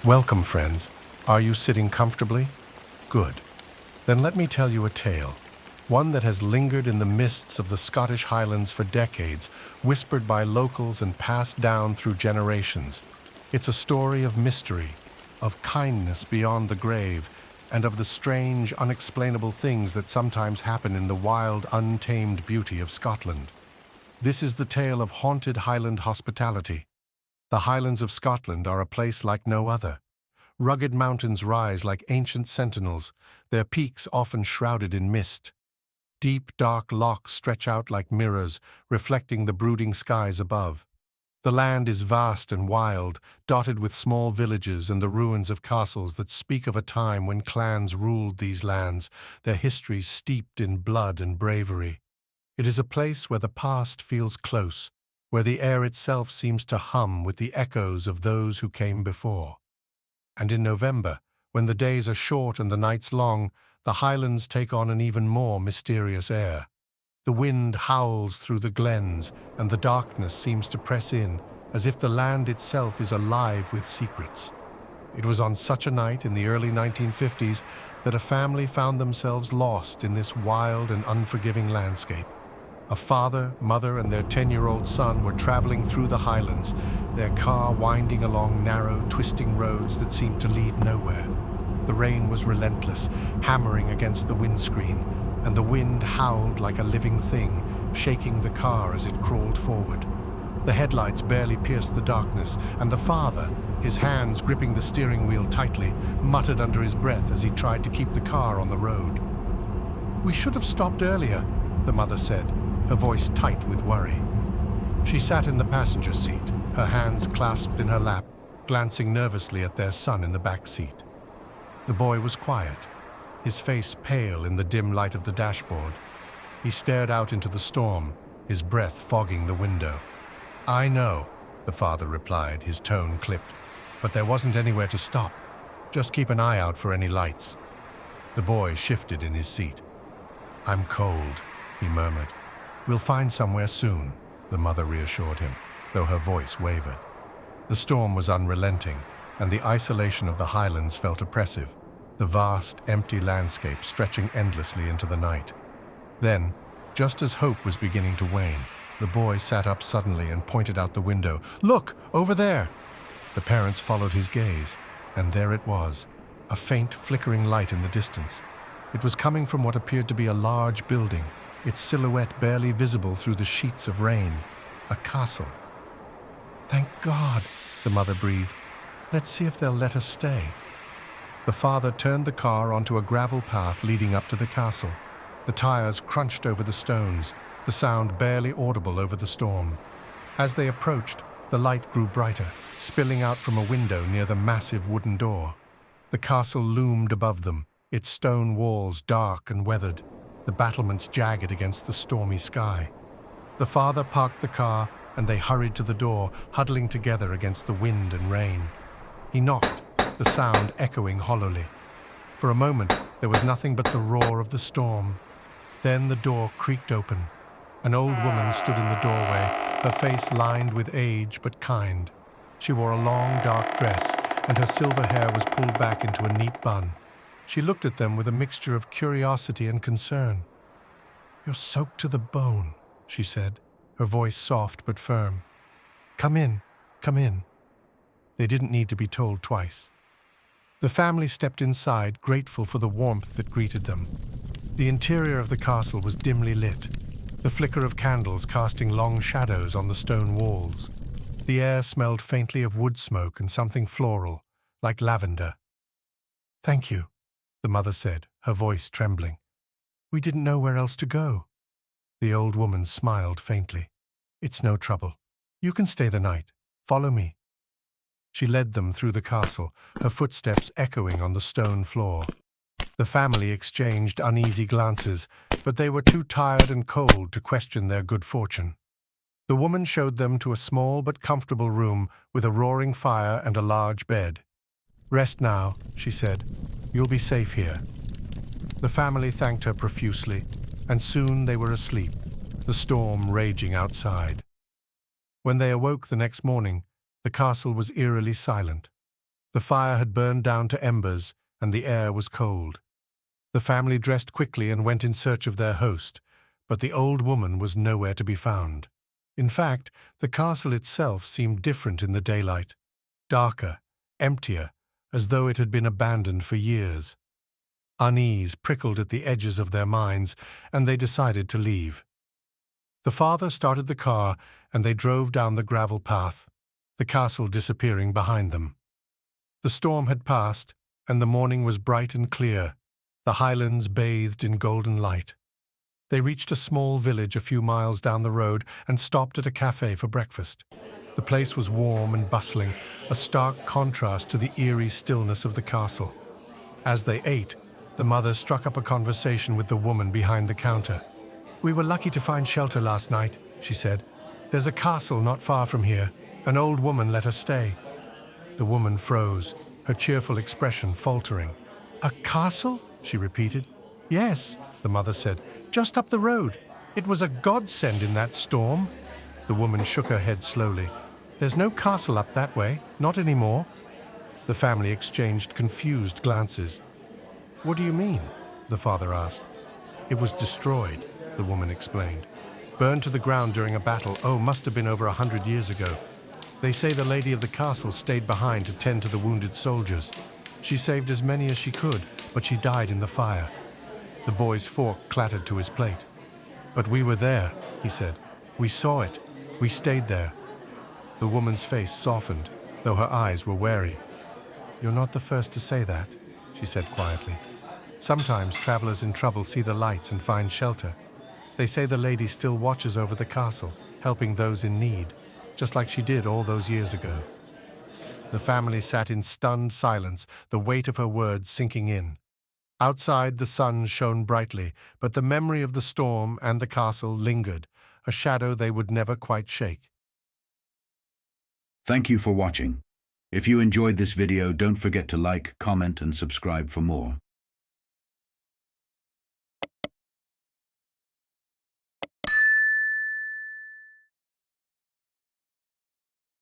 Welcome, friends. Are you sitting comfortably? Good. Then let me tell you a tale, one that has lingered in the mists of the Scottish Highlands for decades, whispered by locals and passed down through generations. It's a story of mystery, of kindness beyond the grave, and of the strange, unexplainable things that sometimes happen in the wild, untamed beauty of Scotland. This is the tale of haunted Highland hospitality. The Highlands of Scotland are a place like no other. Rugged mountains rise like ancient sentinels, their peaks often shrouded in mist. Deep, dark lochs stretch out like mirrors, reflecting the brooding skies above. The land is vast and wild, dotted with small villages and the ruins of castles that speak of a time when clans ruled these lands, their histories steeped in blood and bravery. It is a place where the past feels close, where the air itself seems to hum with the echoes of those who came before. And in November, when the days are short and the nights long, the Highlands take on an even more mysterious air. The wind howls through the glens, and the darkness seems to press in, as if the land itself is alive with secrets. It was on such a night in the early 1950s that a family found themselves lost in this wild and unforgiving landscape. A father, mother, and their 10-year-old son were traveling through the Highlands, their car winding along narrow, twisting roads that seemed to lead nowhere. The rain was relentless, hammering against the windscreen, and the wind howled like a living thing, shaking the car as it crawled forward. The headlights barely pierced the darkness, and the father, his hands gripping the steering wheel tightly, muttered under his breath as he tried to keep the car on the road. "We should have stopped earlier," the mother said, her voice tight with worry. She sat in the passenger seat, her hands clasped in her lap, glancing nervously at their son in the back seat. The boy was quiet, his face pale in the dim light of the dashboard. He stared out into the storm, his breath fogging the window. "I know," the father replied, his tone clipped, "but there wasn't anywhere to stop. Just keep an eye out for any lights." The boy shifted in his seat. "I'm cold," he murmured. "We'll find somewhere soon," the mother reassured him, though her voice wavered. The storm was unrelenting, and the isolation of the Highlands felt oppressive, the vast, empty landscape stretching endlessly into the night. Then, just as hope was beginning to wane, the boy sat up suddenly and pointed out the window. "Look, over there!" The parents followed his gaze, and there it was, a faint, flickering light in the distance. It was coming from what appeared to be a large building, its silhouette barely visible through the sheets of rain. A castle. "Thank God," the mother breathed. "Let's see if they'll let us stay." The father turned the car onto a gravel path leading up to the castle. The tires crunched over the stones, the sound barely audible over the storm. As they approached, the light grew brighter, spilling out from a window near the massive wooden door. The castle loomed above them, its stone walls dark and weathered, the battlements jagged against the stormy sky. The father parked the car, and they hurried to the door, huddling together against the wind and rain. He knocked, the sound echoing hollowly. For a moment, there was nothing but the roar of the storm. Then the door creaked open. An old woman stood in the doorway, her face lined with age but kind. She wore a long, dark dress, and her silver hair was pulled back into a neat bun. She looked at them with a mixture of curiosity and concern. "You're soaked to the bone," she said, her voice soft but firm. Come in, come in." They didn't need to be told twice. The family stepped inside, grateful for the warmth that greeted them. The interior of the castle was dimly lit, the flicker of candles casting long shadows on the stone walls. The air smelled faintly of wood smoke and something floral, like lavender. "Thank you," the mother said, her voice trembling. "We didn't know where else to go." The old woman smiled faintly. "It's no trouble. You can stay the night. Follow me." She led them through the castle, her footsteps echoing on the stone floor. The family exchanged uneasy glances, but they were too tired and cold to question their good fortune. The woman showed them to a small but comfortable room with a roaring fire and a large bed. "Rest now," she said. "You'll be safe here." The family thanked her profusely, and soon they were asleep, the storm raging outside. When they awoke the next morning, the castle was eerily silent. The fire had burned down to embers, and the air was cold. The family dressed quickly and went in search of their host, but the old woman was nowhere to be found. In fact, the castle itself seemed different in the daylight, darker, emptier, as though it had been abandoned for years. Unease prickled at the edges of their minds, and they decided to leave. The father started the car, and they drove down the gravel path, the castle disappearing behind them. The storm had passed, and the morning was bright and clear, the Highlands bathed in golden light. They reached a small village a few miles down the road and stopped at a cafe for breakfast. The place was warm and bustling, a stark contrast to the eerie stillness of the castle. As they ate, the mother struck up a conversation with the woman behind the counter. "We were lucky to find shelter last night," she said. "There's a castle not far from here. An old woman let us stay." The woman froze, her cheerful expression faltering. "A castle?" she repeated. "Yes," the mother said, "just up the road. It was a godsend in that storm." The woman shook her head slowly. "There's no castle up that way, not anymore." The family exchanged confused glances. "What do you mean?" the father asked. "It was destroyed," the woman explained. "Burned to the ground during a battle. Oh, must have been over 100 years ago. They say the lady of the castle stayed behind to tend to the wounded soldiers. She saved as many as she could, but she died in the fire." The boy's fork clattered to his plate. "But we were there," he said. "We saw it. We stayed there." The woman's face softened, though her eyes were wary. "You're not the first to say that," she said quietly. "Sometimes travelers in trouble see the lights and find shelter. They say the lady still watches over the castle, helping those in need, just like she did all those years ago." The family sat in stunned silence, the weight of her words sinking in. Outside, the sun shone brightly, but the memory of the storm and the castle lingered, a shadow they would never quite shake. Thank you for watching. If you enjoyed this video, don't forget to like, comment, and subscribe for more.